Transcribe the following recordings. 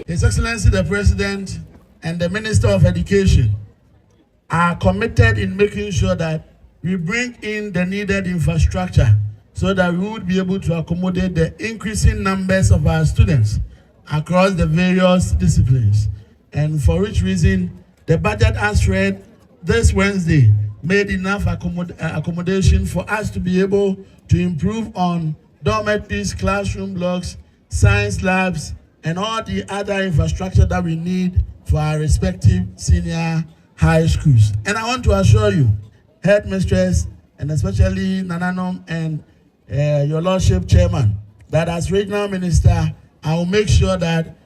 His Excellency the President and the Minister of Education are committed in making sure that we bring in the needed infrastructure so that we would be able to accommodate the increasing numbers of our students across the various disciplines. And for which reason, the budget as read this Wednesday made enough accommodation for us to be able to improve on dormitories, classroom blocks, science labs, and all the other infrastructure that we need for our respective senior high schools. And I want to assure you, Headmistress, and especially Nananom and your Lordship Chairman, that as Regional Minister, I will make sure that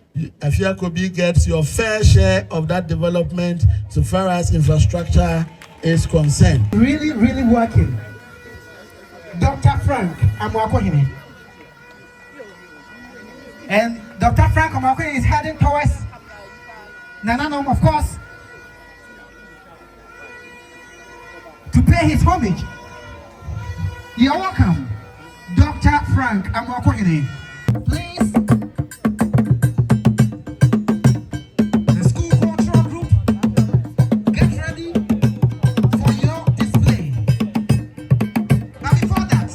Afua Kobi gets your fair share of that development so far as infrastructure is concerned. Really working. Dr. Frank Amoakohene. And Dr. Frank Amoakohene is heading towards Nananom, of course, to pay his homage. You're welcome, Dr. Frank Amoakohene. Please. The school cultural group, get ready for your display. But before that,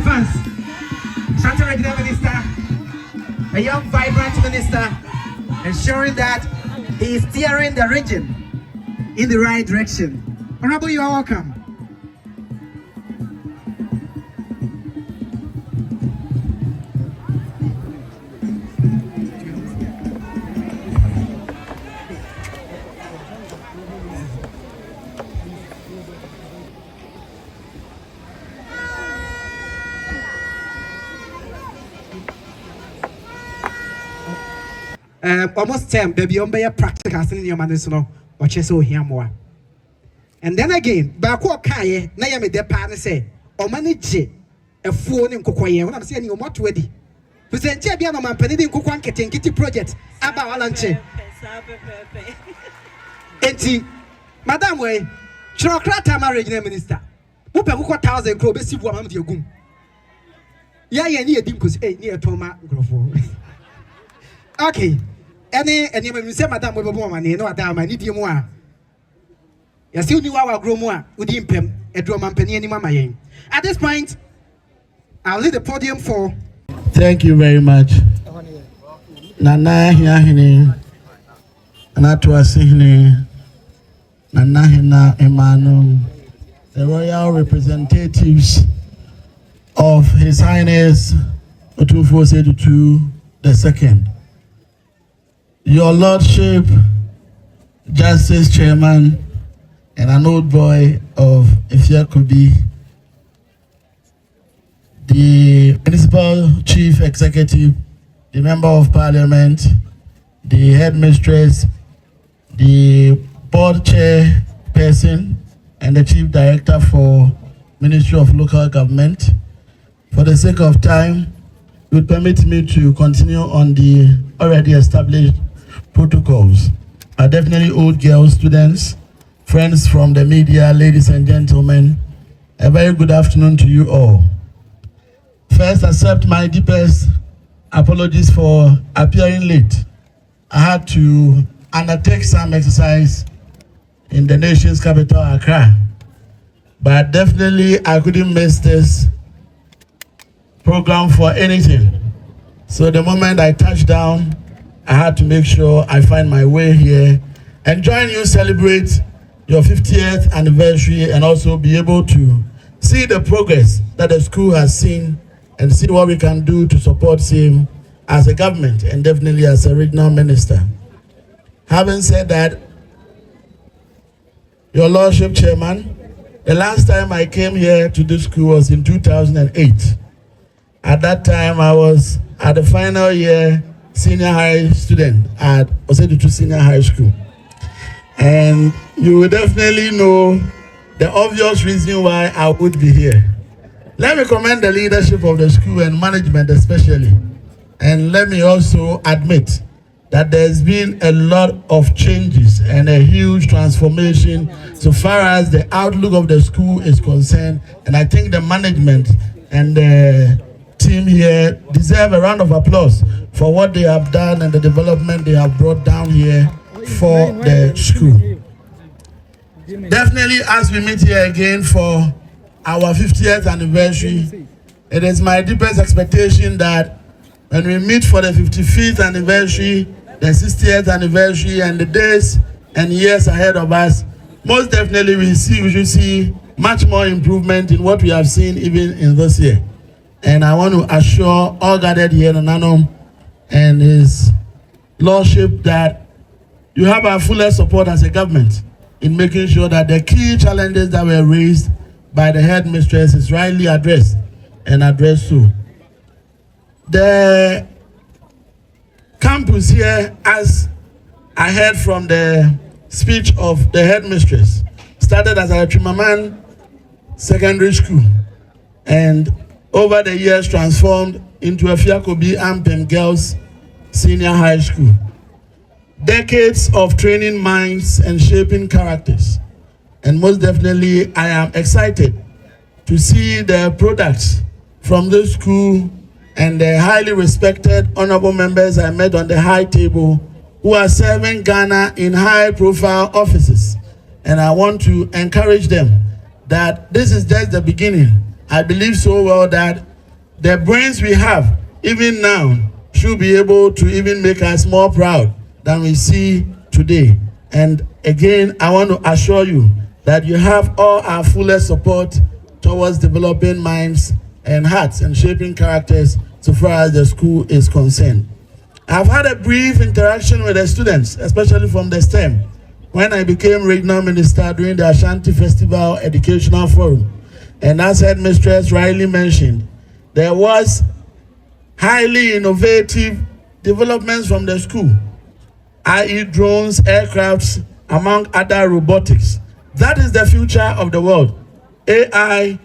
fans, Santa Regional Minister, a young, vibrant minister, ensuring that he is steering the region in the right direction. Honorable, you are welcome. Almost 10, baby, on your practical in your man's no, or so here more. And then again, Bako Kaye, Nayame de Pan say, or manage a phone in Kokoye, when I'm saying you're not ready. Present Jabiano man, Penny Kokwan Kitty project, about Alanche. Enti, Madame Way, Chirocrata marriage minister. Whoop a 1,000 crore, best woman of your goon. Yeah, near Dimkus, near Toma Grofo. Okay. Any you say madam we bo man no adam I need you more. You see you our grow more udi impem edro man pani ani mama yen. At this point I'll leave the podium for. Thank you very much. Nana hine Anato asihine Nana hina Emmanuel, the royal representatives of His Highness Otumfuo Sedutu II, Your Lordship, Justice Chairman, and an old boy of Afua Kobi, the Municipal Chief Executive, the Member of Parliament, the Headmistress, the Board Chairperson, and the Chief Director for Ministry of Local Government. For the sake of time, you would permit me to continue on the already established protocols. Are definitely old girls, students, friends from the media, ladies and gentlemen, a very good afternoon to you all. First, accept my deepest apologies for appearing late. I had to undertake some exercise in the nation's capital, Accra, but definitely I couldn't miss this program for anything. So the moment I touched down, I had to make sure I find my way here and join you celebrate your 50th anniversary and also be able to see the progress that the school has seen and see what we can do to support him as a government and definitely as a regional minister. Having said that, Your Lordship Chairman, the last time I came here to this school was in 2008. At that time, I was at the final year senior high student at Osedutu Senior High School. And you will definitely know the obvious reason why I would be here. Let me commend the leadership of the school and management especially. And let me also admit that there's been a lot of changes and a huge transformation so far as the outlook of the school is concerned. And I think the management and the team here deserve a round of applause for what they have done and the development they have brought down here for the school. Definitely, as we meet here again for our 50th anniversary, it is my deepest expectation that when we meet for the 55th anniversary, the 60th anniversary, and the days and years ahead of us, most definitely we should see much more improvement in what we have seen even in this year. And I want to assure all gathered here in Nanum and his lordship that you have our fullest support as a government in making sure that the key challenges that were raised by the headmistress is rightly addressed and addressed too. The campus here, as I heard from the speech of the headmistress, started as a Trimaman secondary school and over the years transformed into Afua Kobi Ampem Girls Senior High School. Decades of training minds and shaping characters. And most definitely, I am excited to see the products from this school and the highly respected honorable members I met on the high table who are serving Ghana in high-profile offices. And I want to encourage them that this is just the beginning. I believe so well that the brains we have, even now, should be able to even make us more proud than we see today. And again, I want to assure you that you have all our fullest support towards developing minds and hearts and shaping characters so far as the school is concerned. I've had a brief interaction with the students, especially from the STEM, when I became regional minister during the Ashanti Festival Educational Forum. And as headmistress rightly mentioned, there was highly innovative developments from the school, i.e. drones, aircrafts, among other robotics. That is the future of the world. AI,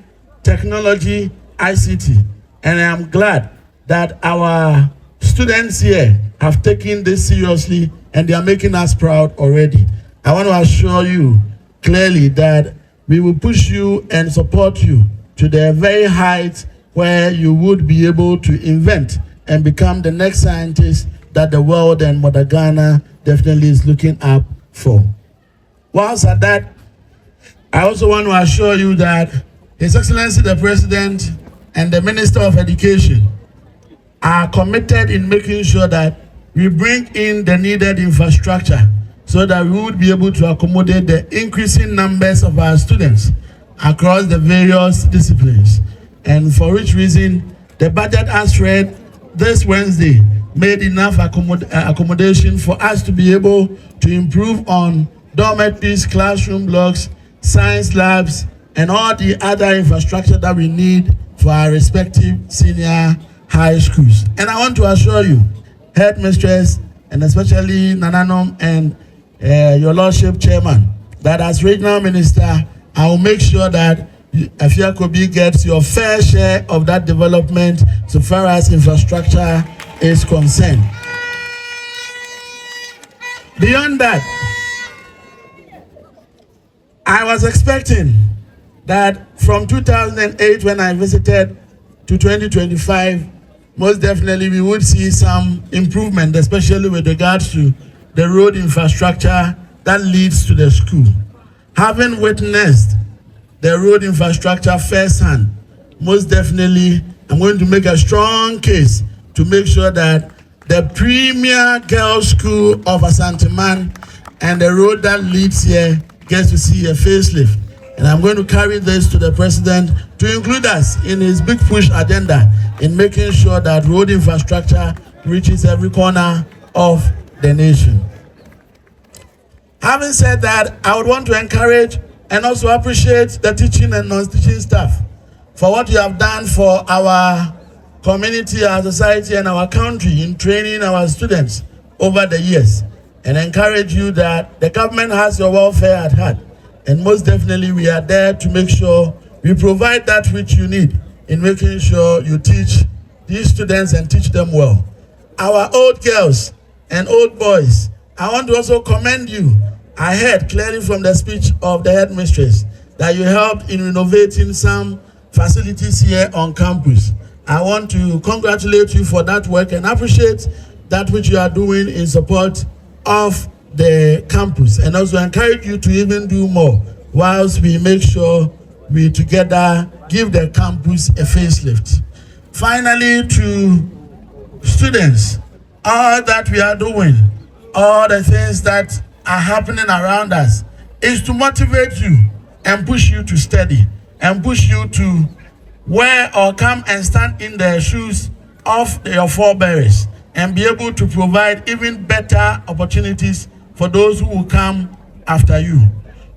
technology, ICT. And I am glad that our students here have taken this seriously and they are making us proud already. I want to assure you clearly that we will push you and support you to the very heights where you would be able to invent and become the next scientist that the world and Mother Ghana definitely is looking up for. Whilst at that, I also want to assure you that His Excellency the President and the Minister of Education are committed in making sure that we bring in the needed infrastructure so that we would be able to accommodate the increasing numbers of our students across the various disciplines. And for which reason, the budget as read this Wednesday made enough accommodation for us to be able to improve on dormitories, classroom blocks, science labs, and all the other infrastructure that we need for our respective senior high schools. And I want to assure you, headmistress, and especially Nananom and your Lordship Chairman, that as regional minister, I will make sure that Afua Kobi gets your fair share of that development so far as infrastructure is concerned. Beyond that, I was expecting that from 2008 when I visited to 2025, most definitely we would see some improvement, especially with regards to the road infrastructure that leads to the school. Having witnessed the road infrastructure firsthand, most definitely I'm going to make a strong case to make sure that the premier girls' school of Asanteman and the road that leads here gets to see a facelift. And I'm going to carry this to the president to include us in his big push agenda in making sure that road infrastructure reaches every corner of the nation. Having said that, I would want to encourage and also appreciate the teaching and non-teaching staff for what you have done for our community, our society, and our country in training our students over the years, and encourage you that the government has your welfare at heart. And most definitely we are there to make sure we provide that which you need in making sure you teach these students and teach them well. Our old girls and old boys, I want to also commend you. I heard clearly from the speech of the headmistress that you helped in renovating some facilities here on campus. I want to congratulate you for that work and appreciate that which you are doing in support of the campus, and also encourage you to even do more whilst we make sure we together give the campus a facelift. Finally, to students, all that we are doing, all the things that are happening around us is to motivate you and push you to study and push you to wear or come and stand in the shoes of your forebears and be able to provide even better opportunities for those who will come after you.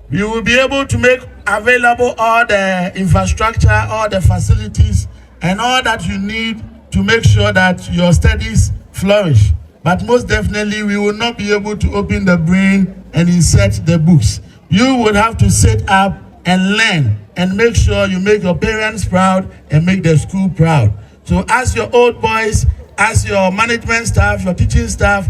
We will be able to make available all the infrastructure, all the facilities, and all that you need to make sure that your studies flourish. But most definitely, we will not be able to open the brain and insert the books. You would have to sit up and learn and make sure you make your parents proud and make the school proud. So as your old boys, as your management staff, your teaching staff,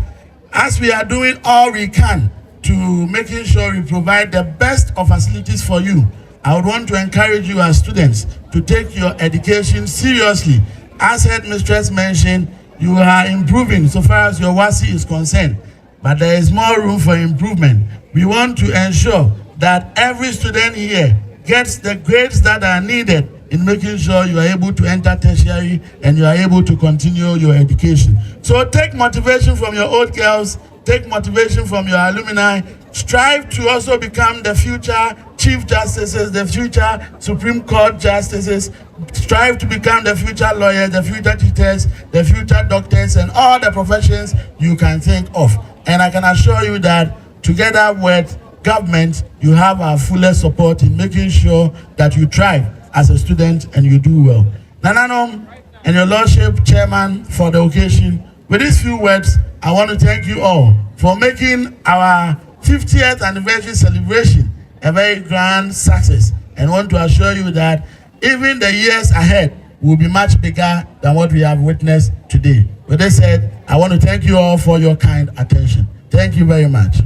as we are doing all we can to making sure we provide the best of facilities for you, I would want to encourage you as students to take your education seriously. As headmistress mentioned, you are improving so far as your WASI is concerned, but there is more room for improvement. We want to ensure that every student here gets the grades that are needed in making sure you are able to enter tertiary and you are able to continue your education. So take motivation from your old girls, take motivation from your alumni, strive to also become the future Chief Justices, the future Supreme Court Justices, strive to become the future lawyers, the future teachers, the future doctors, and all the professions you can think of. And I can assure you that together with government, you have our fullest support in making sure that you thrive as a student and you do well. Nananom and your Lordship, Chairman, for the occasion, with these few words, I want to thank you all for making our 50th anniversary celebration a very grand success, and want to assure you that even the years ahead will be much bigger than what we have witnessed today. With that said, I want to thank you all for your kind attention. Thank you very much.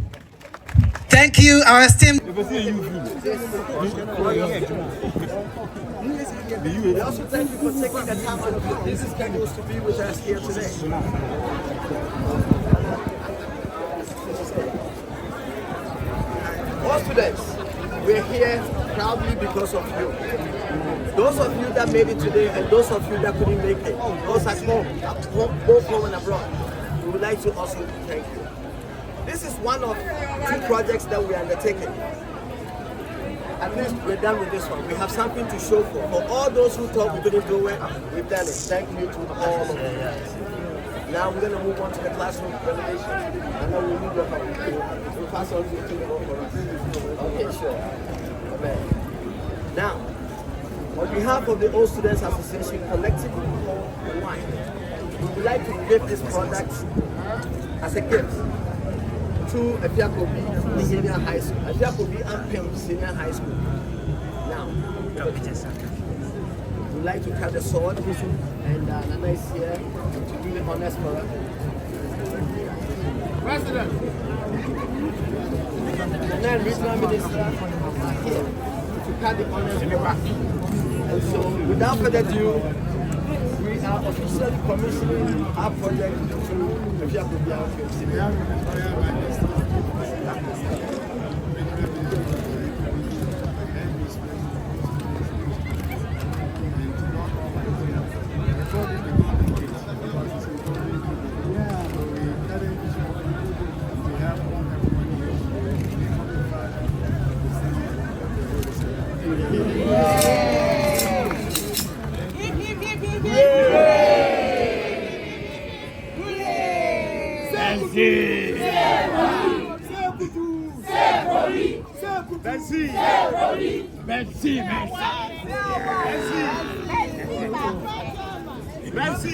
Thank you, our esteemed. We also thank you for taking the time out of your busy schedules to be with us here today. All students, we're here proudly because of you. Those of you that made it today and those of you that couldn't make it, those at home, both home and abroad, we would like to also thank you. This is one of two projects that we are undertaking. At least we're done with this one. We have something to show for. For all those who thought we couldn't do it, we've done it. Thank you to all of you. Now we're going to move on to the classroom renovation. And then we'll move on. We'll pass on to you for us. Okay, sure. Amen. Now, on behalf of the Old Students Association, collectively called WINE, we would like to give this product as a gift to Afua Kobi Senior High School. Afua Kobi and Pim Senior High School. Now, we'd like to cut the sword, and Nana is here to do the honors for us. President! And then Regional Minister are here to cut the honors for us. And so, without further ado, we are officially commissioning our project to Afua Kobi and Pim Senior. Merci.